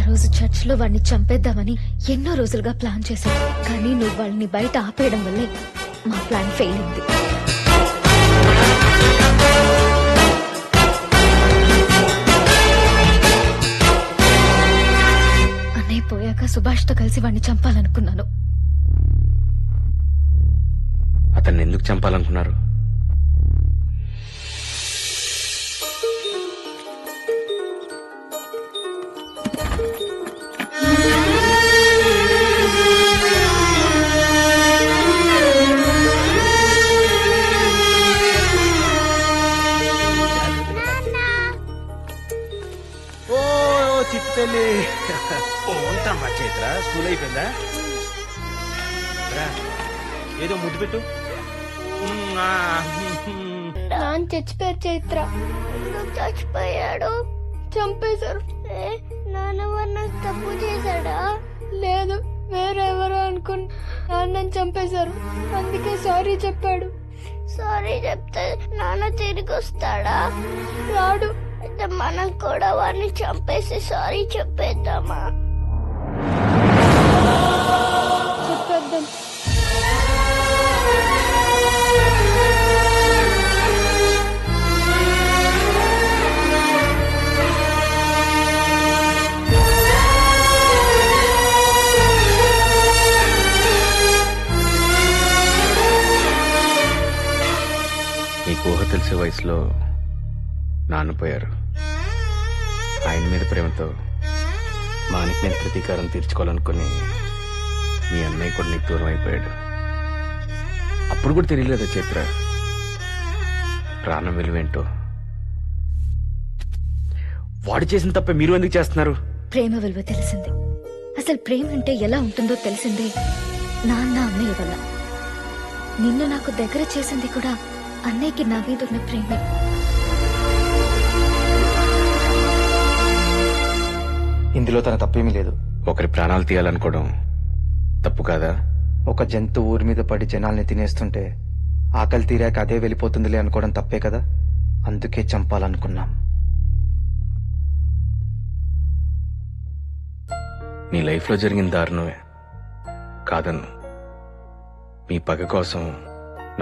రోజు చర్చిలో వాడిని చంపేద్దామని ఎన్నో రోజులుగా ప్లాన్ చేశాను. కానీ నువ్వు వాళ్ళని బయట ఆపేయడం వల్లే మా ప్లాన్ ఫెయిల్ అయింది. అన్నయ్య పోయాక సుభాష్తో కలిసి వాడిని చంపాలనుకున్నాను. అతన్ని ఎందుకు చంపాలనుకున్నారు? చిట్టలి ఉంటామా చైత్ర, స్కూల్ అయిపోయిందా? ఏదో ముద్దు పెట్టు. నాన్న చచ్చిపోయారు చైత్ర. చచ్చిపోయాడు, చంపేశారు. నాన్న తప్పు చేశాడా? లేదు, వేరెవరో అనుకుని నాన్నని చంపేశారు. అందుకే సారీ చెప్పాడు. సారీ చెప్తే నాన్న తిరిగి వస్తాడా? రాడు. అయితే మనం కూడా వాడిని చంపేసి సారీ చెప్పేద్దామా? చెప్పేద్దాం. నీకు ఊహ తెలిసే వయసులో నాన్నపోయారు. ఆయన మీద ప్రేమతో మానికి నేను ప్రతీకారం తీర్చుకోవాలనుకుని మీ అన్నయ్య కూడా నీకు దూరం అయిపోయాడు. అప్పుడు కూడా తెలియలేదా చైత్ర ప్రాణం విలువేంటో? వాడు చేసిన తప్ప మీరు ఎందుకు చేస్తున్నారు? ప్రేమ విలువ తెలిసింది. అసలు ప్రేమ అంటే ఎలా ఉంటుందో తెలిసిందే నాన్న అన్నయ్య వల్ల. నిన్ను నాకు దగ్గర చేసింది కూడా అన్నయ్యకి నా మీద ఉన్న ప్రేమే. ఇందులో తన తప్పేమీ లేదు. ఒకరి ప్రాణాలు తీయాలనుకోవడం తప్పు కాదా? ఒక జంతువు ఊరి మీద పడి జనాల్ని తినేస్తుంటే ఆకలి తీరాక అదే వెళ్ళిపోతుందిలే అనుకోవడం తప్పే కదా. అందుకే చంపాలనుకున్నాం. నీ లైఫ్లో జరిగిన దారుణమే కాదన్ను. మీ పగ కోసం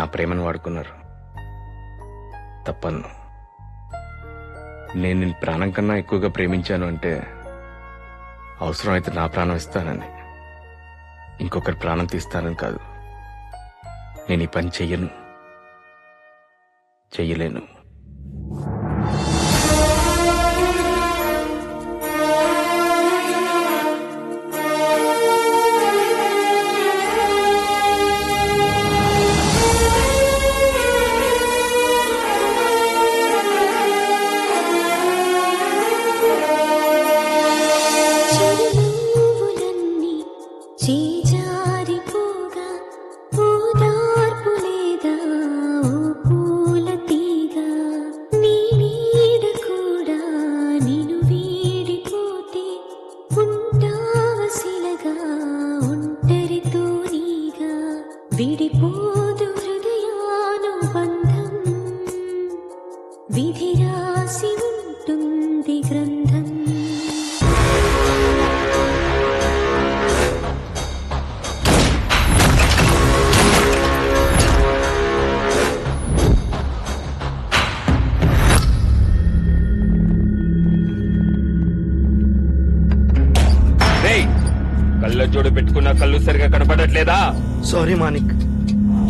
నా ప్రేమను వాడుకున్నారు. తప్పన్ను. నేను నిన్ను ప్రాణం కన్నా ఎక్కువగా ప్రేమించాను అంటే అవసరమైతే నా ప్రాణం ఇస్తానని, ఇంకొకరి ప్రాణం తీస్తానని కాదు. నేను ఈ పని చెయ్యను, చెయ్యలేను. విడిపోదు హృదయానుబంధం, విధి రాసి ఉంటుంది గ్రంథం. కళ్ళజోడు పెట్టుకున్న కళ్ళు సరిగా కనపడట్లేదా? సారీ మానిక్,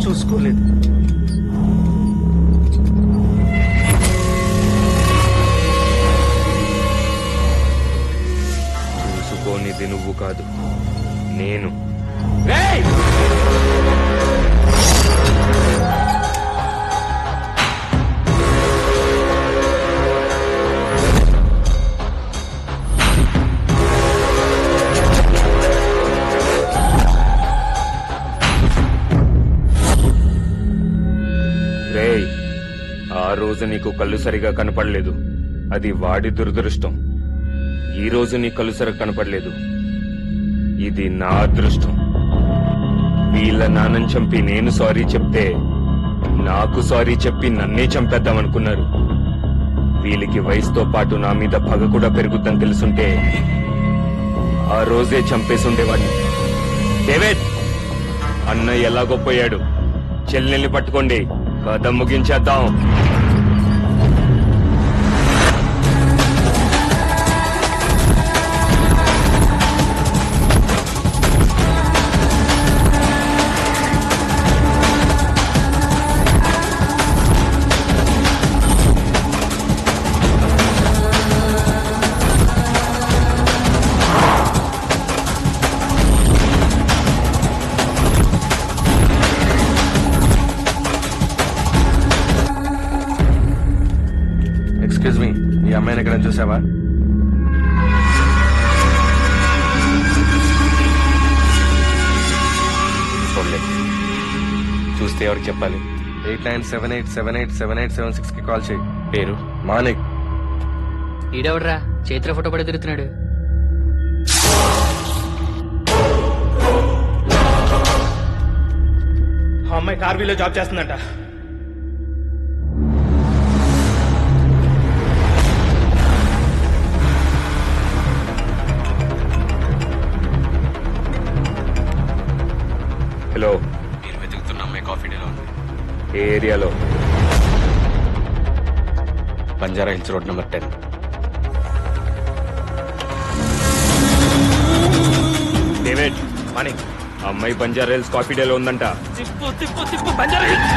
చూసుకోలేదు. చూసుకోనిది నువ్వు కాదు, నేను. ఆ రోజు నీకు కళ్ళు సరిగా కనపడలేదు, అది వాడి దురదృష్టం. ఈ రోజు నీ కళ్ళు సరిగా కనపడలేదు, ఇది నా అదృష్టం. వీళ్ళ నాన్నని చంపి నేను సారీ చెప్తే నాకు సారీ చెప్పి నన్నే చంపేద్దామనుకున్నారు. వీళ్ళకి వయసుతో పాటు నా మీద పగ కూడా పెరుగుద్దని తెలుసుంటే ఆ రోజే చంపేసి ఉండేవాడిని. డేవిడ్, అన్నయ్య ఎలాగో పోయాడు. చెల్లెల్ని పట్టుకోండి, కథ ముగించేద్దాం. ఎక్స్క్యూజ్ మీ, ఈ అమ్మాయిని ఎక్కడ చూసావా? చూడలేదు. చూస్తే ఎవరికి చెప్పాలి? 8978787876 కి కాల్ చేయి. పేరు మానిక్. ఈడెవడ్రా చైత్ర ఫోటో పడి తిరుగుతున్నాడు? ఆ అమ్మాయి కార్వీలో జాబ్ చేస్తుందంట. హలో, నేను వెతుకుతున్న అమ్మాయి కాఫీ డేలో ఉంది. ఏ ఏరియాలో? Banjara hills road number 10. David, Manik, అమ్మాయి బంజారా హిల్స్ కాఫీ డేలో ఉందంట. తిప్పు బంజారా హిల్స్.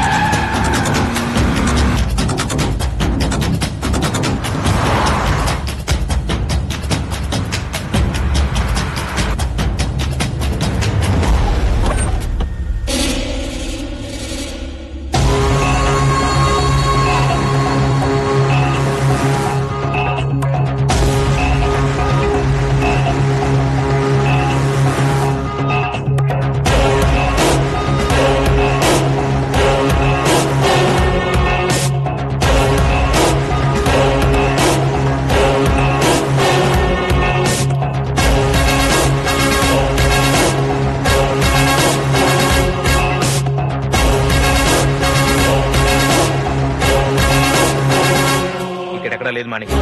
ఇక్కడెక్కడా లేదు మానిక్.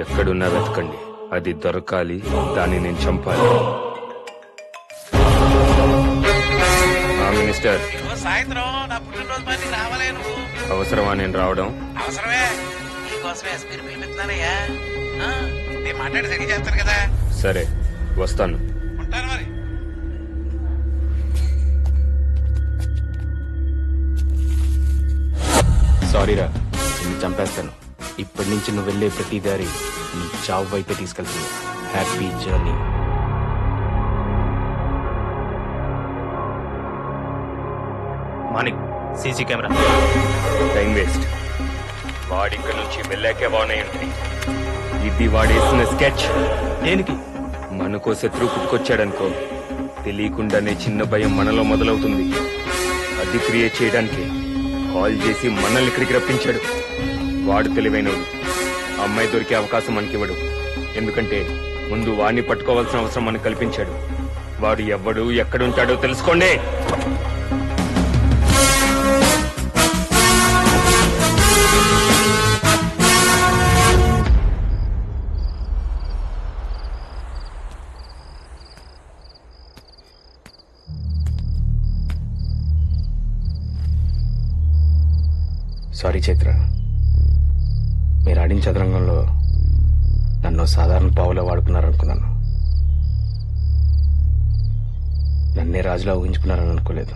ఎక్కడున్నా వెతకండి, అది దొరకాలి, దాన్ని నేను చంపాలి. మినిస్టర్, సాయంత్రం నా పుట్టినరోజు మరి రావాలే నువ్వు. అవసరమా నేను రావడం? అవసరమే, నీకోసమే ఎస్పీని పిలిపిస్తున్నానయ్యా. నేను మాట్లాడి సరిగ్గా చేస్తాను కదా. సరే, వస్తాను. ఉంటాను మరి. సారీరా, నిన్ను చంపేస్తాను. ఇప్పటి నుంచి నువ్వు వెళ్ళే ప్రతి దారి నీ చావు వైపే తీసుకెళ్తుంది. Happy journey. Manik, CC camera. Time waste. వాడిక్కడి నుంచి వెళ్ళాకే బాగున్నాయి ఉంటుంది. ఇది వాడేసిన స్కెచ్. దేనికి? మనకో శత్రువు పుట్టుకొచ్చాడనుకో, తెలియకుండానే చిన్న భయం మనలో మొదలవుతుంది. అది క్రియేట్ చేయడానికి కాల్ చేసి మనల్ని ఇక్కడికి రప్పించాడు. వాడు తెలివైనడు. అమ్మాయి దొరికే అవకాశం మనకివ్వడు. ఎందుకంటే ముందు వాడిని పట్టుకోవాల్సిన అవసరం మనకు కల్పించాడు. వాడు ఎవ్వడు, ఎక్కడుంటాడో తెలుసుకోండి. సారీ చైత్ర, మీరు ఆడిన చదరంగంలో నన్ను సాధారణ పావులో వాడుకున్నారనుకున్నాను. నన్నే రాజులా ఊహించుకున్నారని అనుకోలేదు.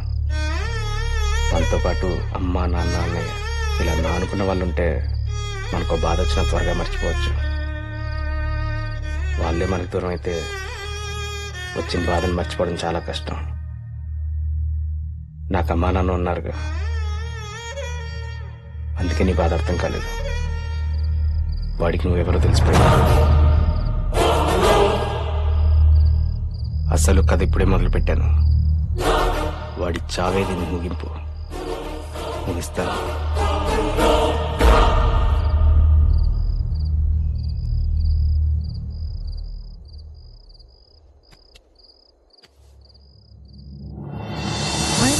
మనతో పాటు అమ్మ, నాన్న, అన్నయ్య ఇలా నా అనుకున్న వాళ్ళు ఉంటే మనకు బాధ వచ్చినా త్వరగా మర్చిపోవచ్చు. వాళ్ళే మనకు దూరం అయితే వచ్చిన బాధను మర్చిపోవడం చాలా కష్టం. నాకు అమ్మా నాన్న ఉన్నారుగా, అందుకే నీ బాధ అర్థం కాలేదు. వాడికి నువ్వెవరో తెలిసిపోయా. అసలు కథ ఇప్పుడే మొదలు పెట్టాను. వాడి చావేది ముగింపు ముగిస్తాను.